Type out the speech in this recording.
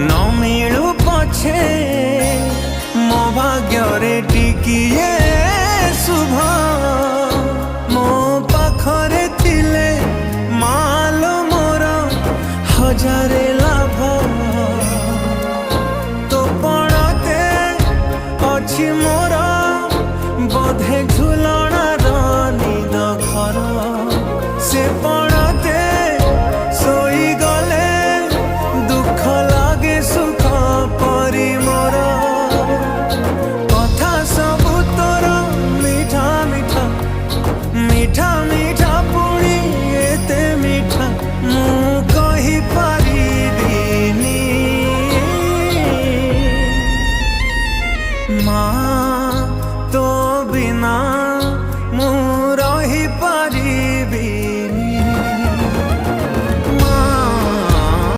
न मिलू पछे मो भाग्य टिकिए शुभ मो पाखरे थिले माल मोर हजारे लाभ तो पड़ते अच्छी मोर